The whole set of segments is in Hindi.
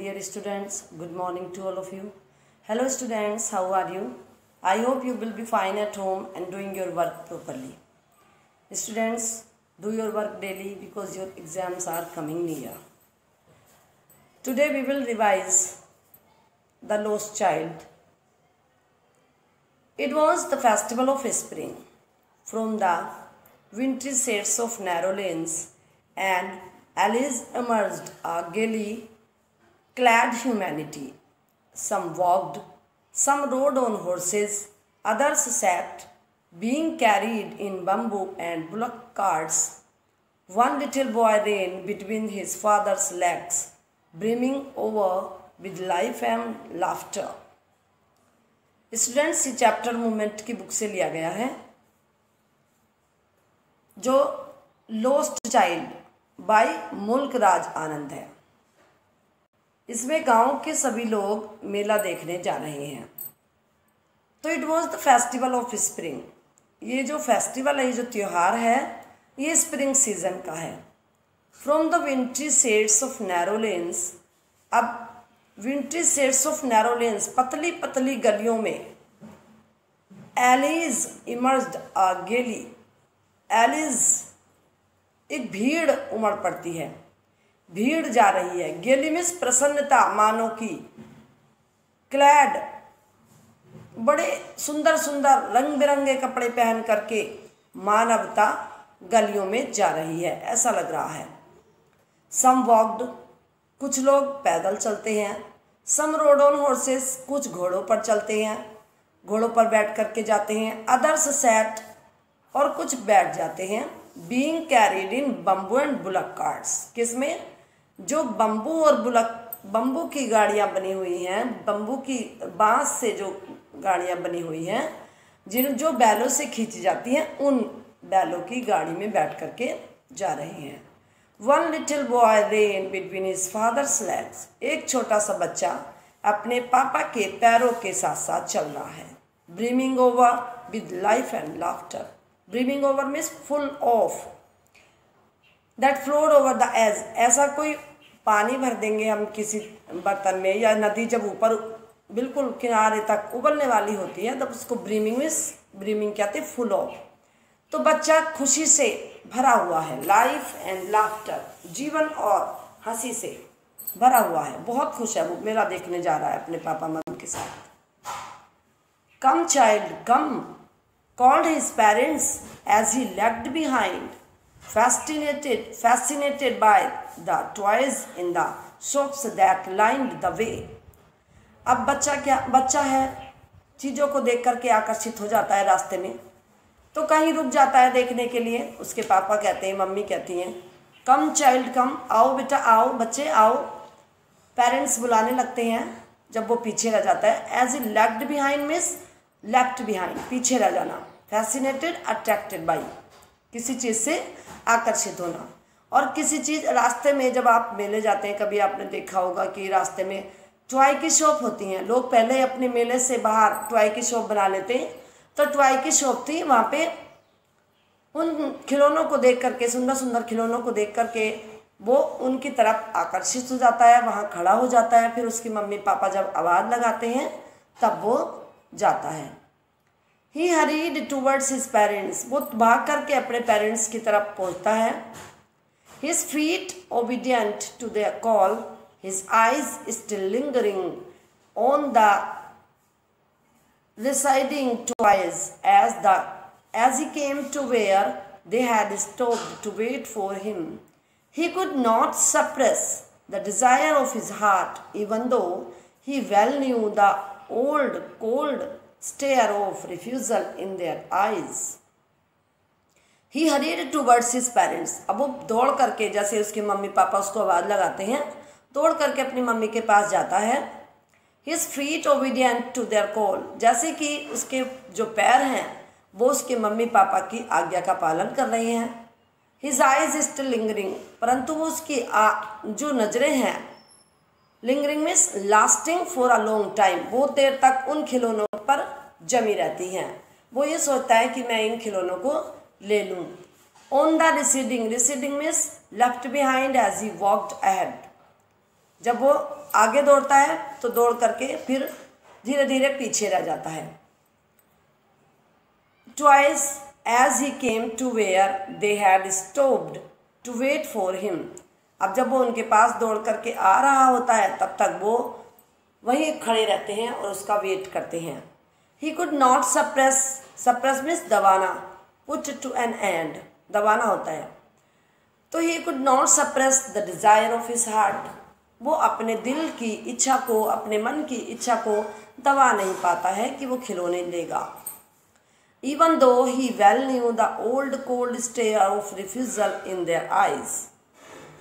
dear students, good morning to all of you. Hello students, how are you? I hope you will be fine at home and doing your work properly. Students, do your work daily because your exams are coming near. Today we will revise The Lost Child. It was the festival of spring. From the wintry shades of narrow lanes, and Alice emerged a gaily clad humanity. Some walked, some rode on horses, others sat, being carried in bamboo and bullock carts. One little boy ran between his father's legs, brimming over with life and laughter. Students, ये चैप्टर मूवमेंट की बुक से लिया गया है, जो लोस्ट चाइल्ड बाय मुल्क राज आनंद है। इसमें गांव के सभी लोग मेला देखने जा रहे हैं। तो it was the festival of spring. ये जो फेस्टिवल है, ये जो त्यौहार है, ये स्प्रिंग सीजन का है। From the विंट्री shades of narrow lens. अब विंट्री शेड्स ऑफ नैरो लेन्स, पतली पतली गलियों में, एलिज इमर्ज्ड अ गेली। एलिज, एक भीड़ उमड़ पड़ती है, भीड़ जा रही है। गेली में प्रसन्नता मानो की, क्लैड, बड़े सुंदर सुंदर रंग बिरंगे कपड़े पहन करके मानवता गलियों में जा रही है, ऐसा लग रहा है। सम वॉक्ड, कुछ लोग पैदल चलते हैं। सम रोड ऑन हॉर्सेस, कुछ घोड़ों पर चलते हैं, घोड़ों पर बैठ करके जाते हैं। अदर्स सैट, और कुछ बैठ जाते हैं। Being carried in bamboo and bullock carts, किसमें? जो बम्बू और बुलक, बम्बू की गाड़ियाँ बनी हुई हैं, बम्बू की बांस से जो गाड़ियाँ बनी हुई हैं, जो बैलों से खींची जाती हैं, उन बैलों की गाड़ी में बैठ करके जा रहे हैं। One little boy rain between his father's legs. एक छोटा सा बच्चा अपने पापा के पैरों के साथ साथ चल रहा है। Brimming over with life and laughter. Brimming over means full of, that flowed over the edge. ऐसा कोई पानी भर देंगे हम किसी बर्तन में, या नदी जब ऊपर बिल्कुल किनारे तक उबलने वाली होती है, तब उसको ब्रीमिंग मीन्स, ब्रीमिंग कहते हैं फुल ऑफ। तो बच्चा खुशी से भरा हुआ है, लाइफ एंड लाफ्टर, जीवन और हंसी से भरा हुआ है, बहुत खुश है। वो मेला देखने जा रहा है अपने पापा मम्मी के साथ। कम child come, called his parents as he lagged behind, fascinated by the toys in the shops that lined the way. अब बच्चा है, चीज़ों को देख करके आकर्षित हो जाता है रास्ते में, तो कहीं रुक जाता है देखने के लिए। उसके पापा कहते हैं, मम्मी कहती हैं, कम चाइल्ड कम, आओ बेटा आओ, बच्चे आओ। पेरेंट्स बुलाने लगते हैं जब वो पीछे रह जाता है। As he lagged behind means left behind, पीछे रह जाना। फैसिनेटेड, अट्रैक्टेड बाई, किसी चीज़ से आकर्षित होना। और किसी चीज़, रास्ते में जब आप मेले जाते हैं, कभी आपने देखा होगा कि रास्ते में टॉय की शॉप होती हैं। लोग पहले अपने मेले से बाहर टॉय की शॉप बना लेते हैं। तो टॉय की शॉप थी, वहाँ पे उन खिलौनों को देख करके, सुंदर सुंदर खिलौनों को देख करके वो उनकी तरफ आकर्षित हो जाता है, वहाँ खड़ा हो जाता है। फिर उसकी मम्मी पापा जब आवाज़ लगाते हैं तब वो जाता है। He hurried towards his parents. वो भाग करके अपने पेरेंट्स की तरफ पहुँचता है। His feet obedient to their call, his eyes still lingering on the receding toys as he came to where they had stopped to wait for him. He could not suppress the desire of his heart, even though he well knew the old cold stare of refusal in their eyes. He hurried towards his parents. अब वो दौड़ करके, जैसे उसके मम्मी पापा उसको आवाज़ लगाते हैं, दौड़ करके अपनी मम्मी के पास जाता है। His feet obedient to their call, जैसे कि उसके जो पैर हैं वो उसके मम्मी पापा की आज्ञा का पालन कर रहे हैं। His eyes still lingering, परंतु वो उसकी जो नज़रें हैं, lingering means lasting for a long time, बहुत देर तक उन खिलौनों पर जमी रहती हैं। वो ये सोचता है कि मैं इन खिलौनों को ले लूँ। On the receding, receding means left behind as he walked ahead, जब वो आगे दौड़ता है तो दौड़ करके फिर धीरे धीरे पीछे रह जाता है। Twice as he came to where they had stopped to wait for him, अब जब वो उनके पास दौड़ करके आ रहा होता है तब तक वो वहीं खड़े रहते हैं और उसका वेट करते हैं। He could not suppress means दबाना, put to an end, दबाना होता है। तो he could not suppress the desire of his heart, वो अपने दिल की इच्छा को, अपने मन की इच्छा को दबा नहीं पाता है कि वो खिलौने लेगा। Even though he well knew the old cold stare of refusal in their eyes,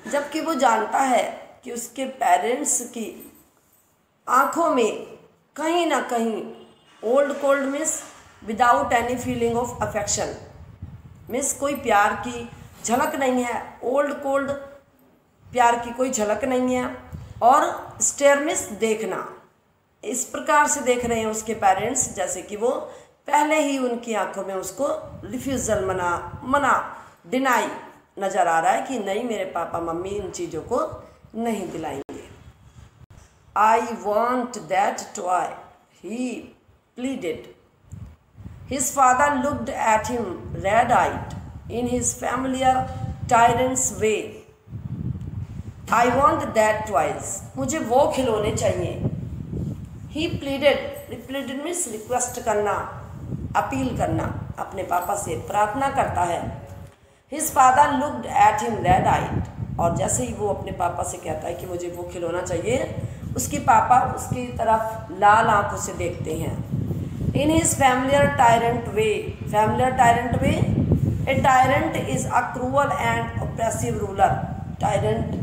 जबकि वो जानता है कि उसके पेरेंट्स की आँखों में कहीं ना कहीं old cold miss without any feeling of affection miss कोई प्यार की झलक नहीं है, ओल्ड कोल्ड प्यार की कोई झलक नहीं है। और स्टेयर मिस देखना, इस प्रकार से देख रहे हैं उसके पेरेंट्स जैसे कि वो पहले ही उनकी आंखों में उसको रिफ्यूज़ल मना डिनाई नज़र आ रहा है कि नहीं, मेरे पापा मम्मी इन चीज़ों को नहीं दिलाएंगे। I want that toy, he pleaded. His father looked at him red eyed in his familiar tyrant's way. I want that toys, मुझे वो खिलौने चाहिए। ही प्लीडेड मीन्स रिक्वेस्ट करना, अपील करना, अपने पापा से प्रार्थना करता है। His father looked at him red eyed, और जैसे ही वो अपने पापा से कहता है कि मुझे वो खिलौना चाहिए, उसके पापा उसकी तरफ लाल आंखों से देखते हैं। इन his familiar tyrant way, familiar tyrant way, A tyrant is a cruel and oppressive ruler. Tyrant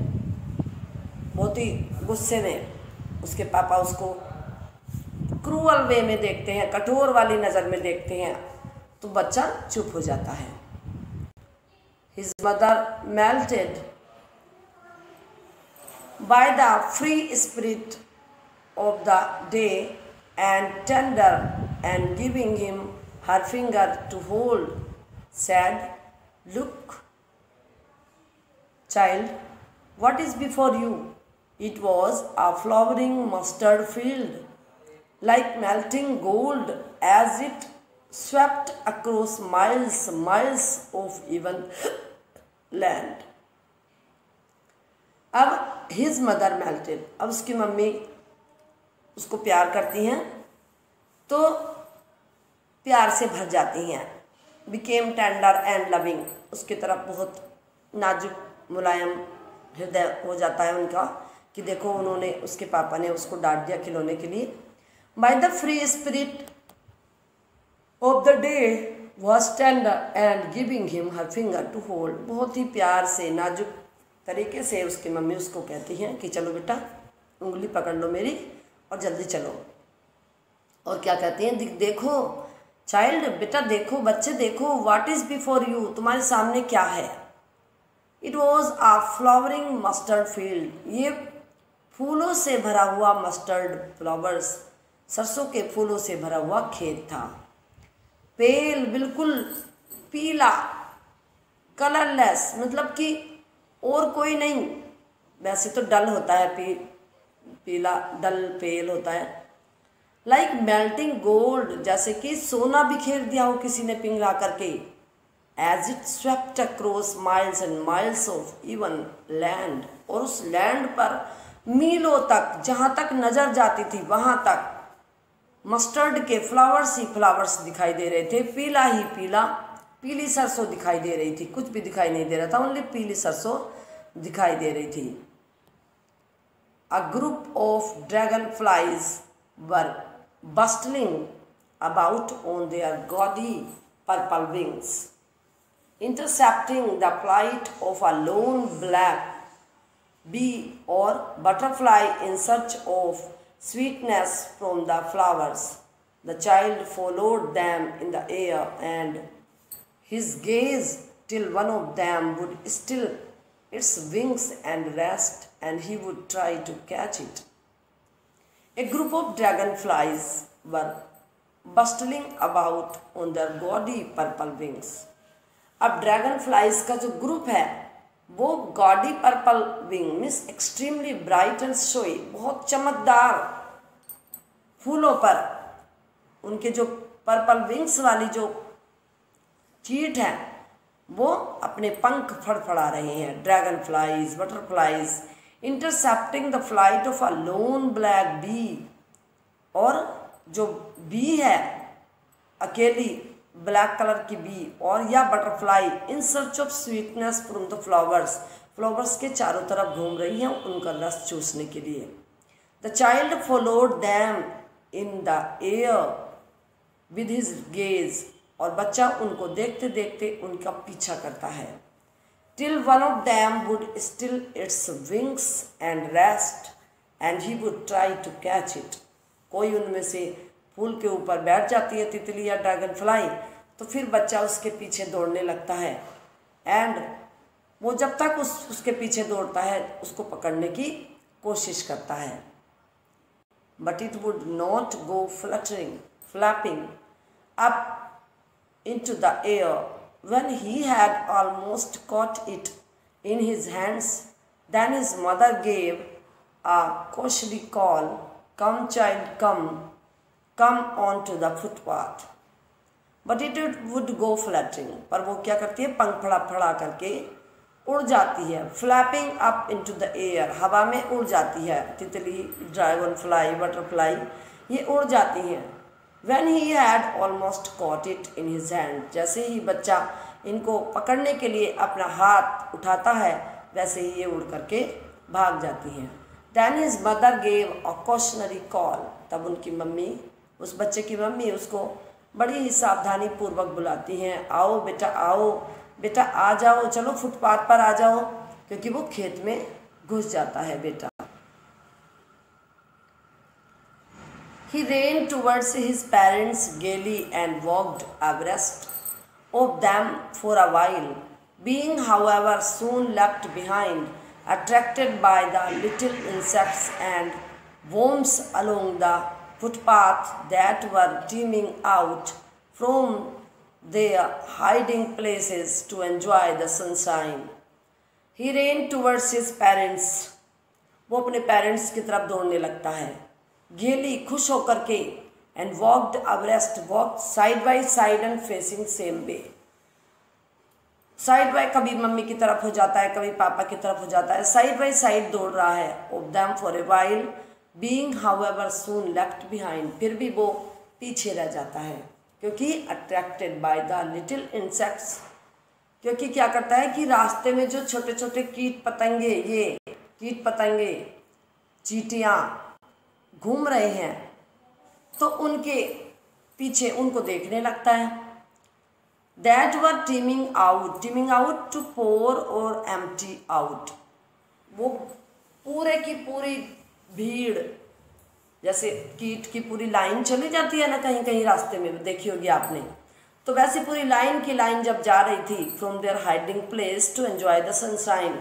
बहुत ही गुस्से में, उसके पापा उसको क्रूअल वे में देखते हैं, कठोर वाली नज़र में देखते हैं, तो बच्चा चुप हो जाता है। His mother melted by the free spirit of the day and tender and giving him her finger to hold said, "Look, child, what is before you?" It was a flowering mustard field, like melting gold, as it swept across miles of even land. अब his mother melted, अब उसकी मम्मी उसको प्यार करती हैं तो प्यार से भर जाती हैं। became tender and loving, उसकी तरफ बहुत नाजुक मुलायम हृदय हो जाता है उनका कि देखो उन्होंने, उसके पापा ने उसको डांट दिया खिलौने के लिए। By the free spirit of the day was tender and giving him her finger to hold, बहुत ही प्यार से नाजुक तरीके से उसकी मम्मी उसको कहती हैं कि चलो बेटा उंगली पकड़ लो मेरी और जल्दी चलो। और क्या कहती हैं, देखो चाइल्ड, बेटा देखो, बच्चे देखो, व्हाट इज बिफोर यू, तुम्हारे सामने क्या है। It was a flowering mustard field, ये फूलों से भरा हुआ मस्टर्ड फ्लावर्स, सरसों के फूलों से भरा हुआ खेत था। पेल, बिल्कुल पीला, कलरलेस, मतलब कि और कोई नहीं, वैसे तो डल होता है, पीला डल पेल होता है। लाइक मेल्टिंग गोल्ड, जैसे कि सोना बिखेर दिया हो किसी ने पिघला करके। As it swept across miles and miles of even land, और उस लैंड पर मीलों तक, जहाँ तक नज़र जाती थी वहाँ तक मस्टर्ड के फ्लावर्स ही फ्लावर्स दिखाई दे रहे थे। पीला ही पीला, पीली सरसों दिखाई दे रही थी, कुछ भी दिखाई नहीं दे रहा था, ओनली पीली सरसों दिखाई दे रही थी। A group of dragon flies were bustling about on their gaudy purple wings, intercepting the flight of a lone black bee or butterfly in search of sweetness from the flowers. The child followed them in the air and his gaze till one of them would still its wings and rest, and he would try to catch it. A group of dragonflies were bustling about on their gaudy purple wings. अब ड्रैगन फ्लाइज का जो ग्रुप है वो gaudy purple wing means extremely bright and showy, बहुत चमकदार फूलों पर उनके जो पर्पल विंग्स वाली जो कीट है वो अपने पंख फड़फड़ा रहे हैं। Dragonflies, butterflies intercepting the flight of a lone black bee, और जो बी है अकेली ब्लैक कलर की बी और या butterfly in search of sweetness from the flowers, flowers के चारों तरफ घूम रही हैं उनका रस चूसने के लिए। The child followed them in the air with his gaze, और बच्चा उनको देखते देखते उनका पीछा करता है। Till one of them would still its wings and rest and he would try to catch it, कोई उनमें से फूल के ऊपर बैठ जाती है तितली या ड्रैगन फ्लाई, तो फिर बच्चा उसके पीछे दौड़ने लगता है एंड वो जब तक उसके पीछे दौड़ता है उसको पकड़ने की कोशिश करता है। But it would not go flapping up into the air. When he had almost caught it in his hands, then his mother gave a cautionary call, "Come, child, come onto the footpath." But it would go fluttering. पर वो क्या करती है, पंख फड़ा करके उड़ जाती है। Flapping up into the air, हवा में उड़ जाती है। तितली, ड्रैगन फ्लाई, बटरफ्लाई ये उड़ जाती हैं। When he had almost caught it in his hand, जैसे ही बच्चा इनको पकड़ने के लिए अपना हाथ उठाता है वैसे ही ये उड़ करके भाग जाती हैं। Then his mother gave a cautionary call, तब उनकी मम्मी, उस बच्चे की मम्मी उसको बड़ी ही सावधानी पूर्वक बुलाती हैं, आओ बेटा आ जाओ, चलो फुटपाथ पर आ जाओ, क्योंकि वो खेत में घुस जाता है बेटा। He ran towards his parents gaily and walked abreast of them for a while, being however soon left behind, attracted by the little insects and worms along the footpath that were teeming out from their hiding places to enjoy the sunshine. He ran towards his parents, वो अपने पेरेंट्स की तरफ दौड़ने लगता है गेली, खुश होकर के, and walked abreast, walk side by side and facing same way, side by कभी मम्मी की तरफ हो जाता है कभी पापा की तरफ हो जाता है, साइड बाई साइड दौड़ रहा है। Of them for a while being however soon left behind, फिर भी वो पीछे रह जाता है क्योंकि attracted by the little insects, क्योंकि क्या करता है कि रास्ते में जो छोटे छोटे कीट पतंगे, ये कीट पतंगे चींटियाँ घूम रहे हैं तो उनके पीछे उनको देखने लगता है। That were teeming out to pour और एम्प्टी आउट, वो पूरे की पूरी भीड़, जैसे कीट की पूरी लाइन चली जाती है ना कहीं कहीं रास्ते में, देखी होगी आपने, तो वैसे पूरी लाइन की लाइन जब जा रही थी from their hiding place to enjoy the sunshine,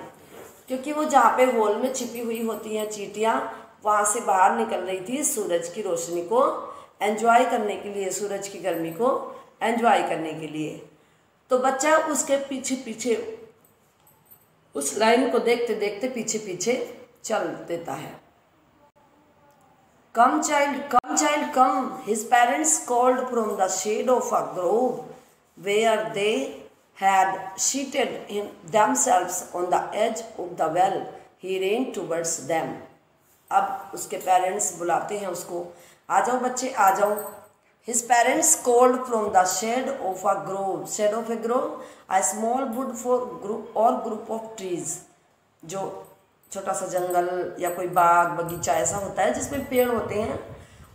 क्योंकि वो जहाँ पे होल में छिपी हुई होती हैं चींटियाँ वहाँ से बाहर निकल रही थी सूरज की रोशनी को एंजॉय करने के लिए, सूरज की गर्मी को एंजॉय करने के लिए। तो बच्चा उसके पीछे पीछे उस लाइन को देखते देखते पीछे पीछे चल देता है। Come child come, his parents called from the shade of a grove where they had seated themselves on the edge of the well. He ran towards them. अब उसके पेरेंट्स बुलाते हैं उसको, आ जाओ बच्चे आ जाओ। His parents called from the shade of a grove. Shade of a grove, a small wood for group of trees. जो छोटा सा जंगल या कोई बाग बगीचा ऐसा होता है जिसमें पेड़ होते हैं,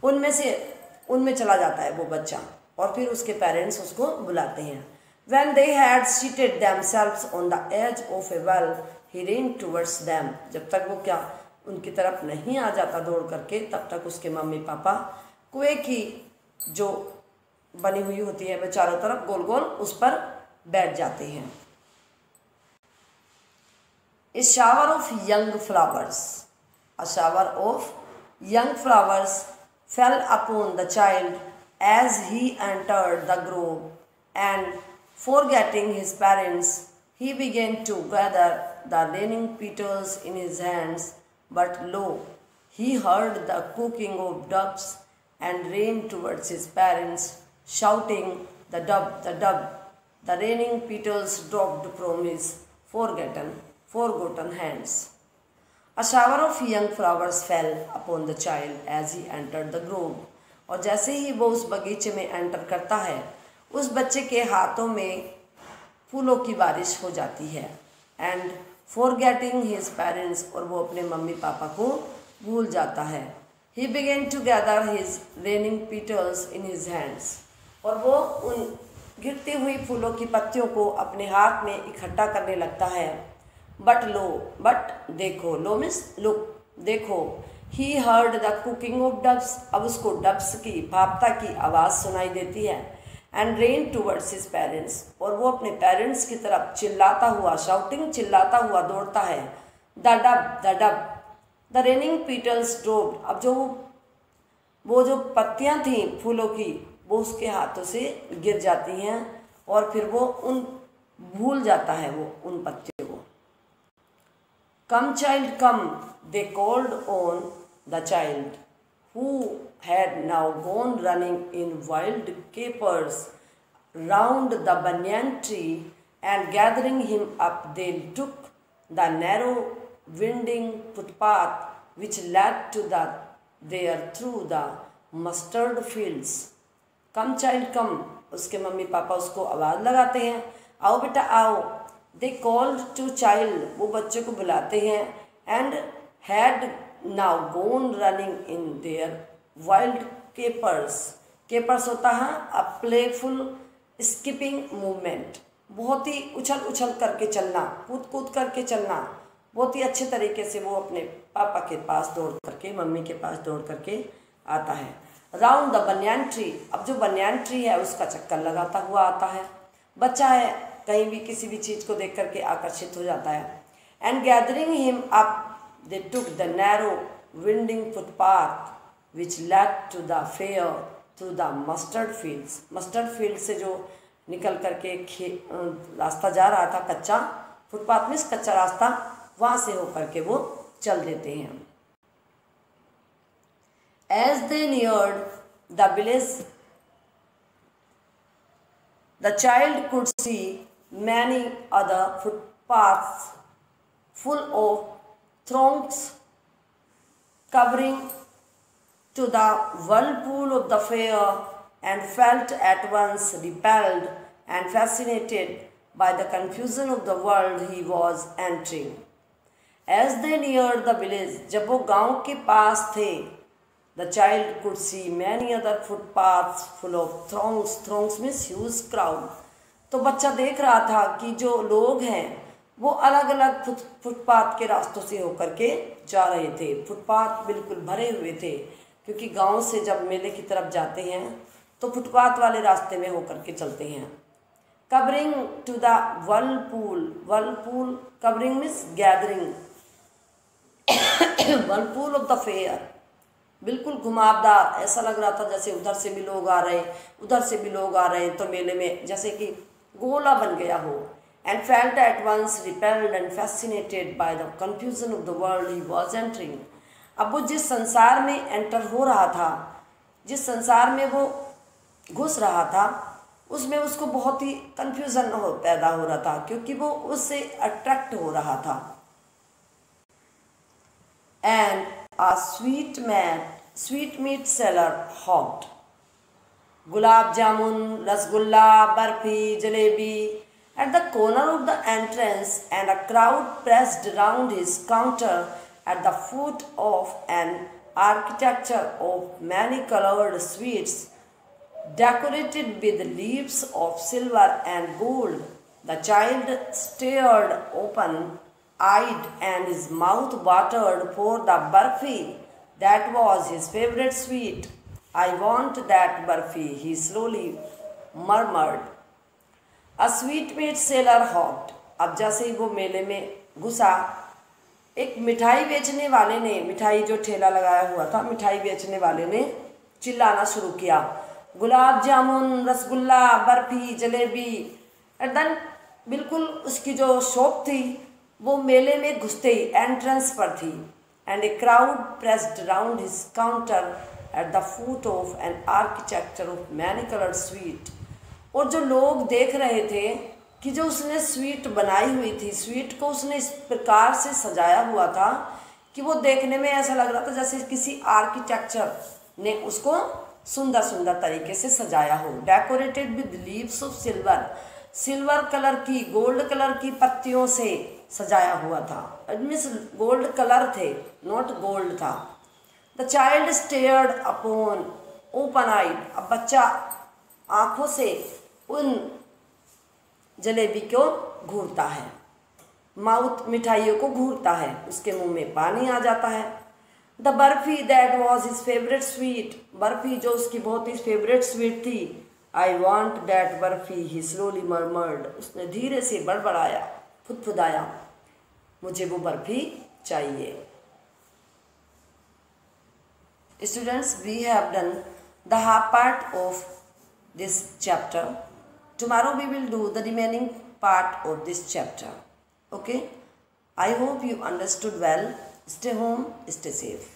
उनमें चला जाता है वो बच्चा और फिर उसके पेरेंट्स उसको बुलाते हैं। When they had seated themselves on the edge of a well, he ran towards them. जब तक वो क्या उनकी तरफ नहीं आ जाता दौड़ करके, तब तक उसके मम्मी पापा कुएं की जो बनी हुई होती है वह चारों तरफ गोल गोल उस पर बैठ जाते हैं। A shower of young flowers. A shower of young flowers fell upon the child as he entered the grove, and forgetting his parents, he began to gather the raining petals in his hands, but lo, he heard the cooking of doves and ran towards his parents, shouting, "The dove, the dove!" The raining petals dropped from his forgotten hands. A shower of young flowers fell upon the child as he entered the grove. और जैसे ही वो उस बगीचे में एंटर करता है, उस बच्चे के हाथों में फूलों की बारिश हो जाती है. एंड फॉरगेटिंग हिज पेरेंट्स, और वो अपने मम्मी पापा को भूल जाता है. He began to gather his raining petals in his hands, और वो उन गिरती हुई फूलों की पत्तियों को अपने हाथ में इकट्ठा करने लगता है. बट देखो, लो मिस लुक, देखो. He heard the cooking of dubs, अब उसको डब्स की भापता की आवाज़ सुनाई देती है. And rain towards his parents, और वो अपने पेरेंट्स की तरफ चिल्लाता हुआ, शाउटिंग चिल्लाता हुआ दौड़ता है. The dub the raining petals dropped, अब वो जो पत्तियां थीं फूलों की, वो उसके हाथों से गिर जाती हैं, और फिर वो भूल जाता है वो उन पत्तियों को. Come child come, they called on the child who had now gone running in wild capers round the banyan tree, and gathering him up they took the narrow winding footpath which led to there through the mustard fields. Come child come, उसके मम्मी पापा उसको आवाज़ लगाते हैं, आओ बेटा आओ. They called to child, वो बच्चे को बुलाते हैं. And had now gone running in their wild capers. Capers होता है a playful skipping movement, बहुत ही उछल करके चलना, कूद करके चलना. बहुत ही अच्छे तरीके से वो अपने पापा के पास दौड़ करके, मम्मी के पास दौड़ करके आता है. राउंड द बनियान ट्री, अब जो बनियान ट्री है उसका चक्कर लगाता हुआ आता है. बच्चा है, कहीं भी किसी भी चीज़ को देख करके आकर्षित हो जाता है. And gathering him up they took the narrow winding footpath which led to the fair through the mustard fields. mustard field से जो निकल करके रास्ता जा रहा था, कच्चा फुटपाथ में कच्चा रास्ता, वहाँ से होकर के वो चल देते हैं. As they neared the village, the child could see many other footpaths full of throngs covering to the whirlpool of the fair, and felt at once repelled and fascinated by the confusion of the world he was entering. As they neared the village, जब वो गांव के पास थे, the child could see many other footpaths full of throngs. Throngs means huge crowd. तो बच्चा देख रहा था कि जो लोग हैं वो अलग अलग फुटपाथ के रास्तों से होकर के जा रहे थे. फुटपाथ बिल्कुल भरे हुए थे, क्योंकि गांव से जब मेले की तरफ जाते हैं तो फुटपाथ वाले रास्ते में होकर के चलते हैं. Covering to the whirlpool, covering means gathering, whirlpool of the fair, बिल्कुल घुमावदार. ऐसा लग रहा था जैसे उधर से भी लोग आ रहे, उधर से भी लोग आ रहे, तो मेले में जैसे कि गोला बन गया हो. And felt at once repelled and fascinated by the confusion of the world he was entering. अब वो जिस संसार में एंटर हो रहा था, जिस संसार में वो घुस रहा था, उसमें उसको बहुत ही कन्फ्यूज़न पैदा हो रहा था, क्योंकि वो उससे अट्रैक्ट हो रहा था. And a sweet meat seller hawked gulab jamun, rasgulla, barfi, jalebi at the corner of the entrance, and a crowd pressed round his counter at the foot of an architecture of many-colored sweets decorated with leaves of silver and gold. The child stared open-eyed, and his mouth watered for the barfi. That was his favorite sweet. I want that barfi, he slowly murmured. A sweet meat seller hawked. अब जैसे ही वो मेले में घुसा, एक मिठाई बेचने वाले ने, मिठाई जो ठेला लगाया हुआ था, मिठाई बेचने वाले ने चिल्लाना शुरू किया, गुलाब जामुन, रसगुल्ला, बर्फी, जलेबी. एंड देन बिल्कुल उसकी जो शॉप थी वो मेले में घुसते ही एंट्रेंस पर थी। And a crowd pressed round his counter at the foot of an architecture of many coloured sweet. और जो लोग देख रहे थे कि जो उसने स्वीट बनाई हुई थी, स्वीट को उसने इस प्रकार से सजाया हुआ था कि वो देखने में ऐसा लग रहा था जैसे किसी आर्किटेक्चर ने उसको सुंदर सुंदर तरीके से सजाया हो। Decorated with leaves of silver, silver colour की, गोल्ड कलर की पत्तियों से सजाया हुआ था। इट मीन्स गोल्ड कलर थे, नॉट गोल्ड था। The child stared upon open eyed, अब बच्चा आँखों से उन जलेबी को घूरता है, माउथ मिठाइयों को घूरता है, उसके मुंह में पानी आ जाता है। The barfi that was his favourite sweet, barfi जो उसकी बहुत ही फेवरेट स्वीट थी। I want that barfi, he slowly murmured, उसने धीरे से बड़बड़ाया, फुदफुदाया, मुझे वो बर्फी चाहिए। Students, we have done the half part of this chapter. Tomorrow we will do the remaining part of this chapter. Okay, I hope you understood well. Stay home, stay safe.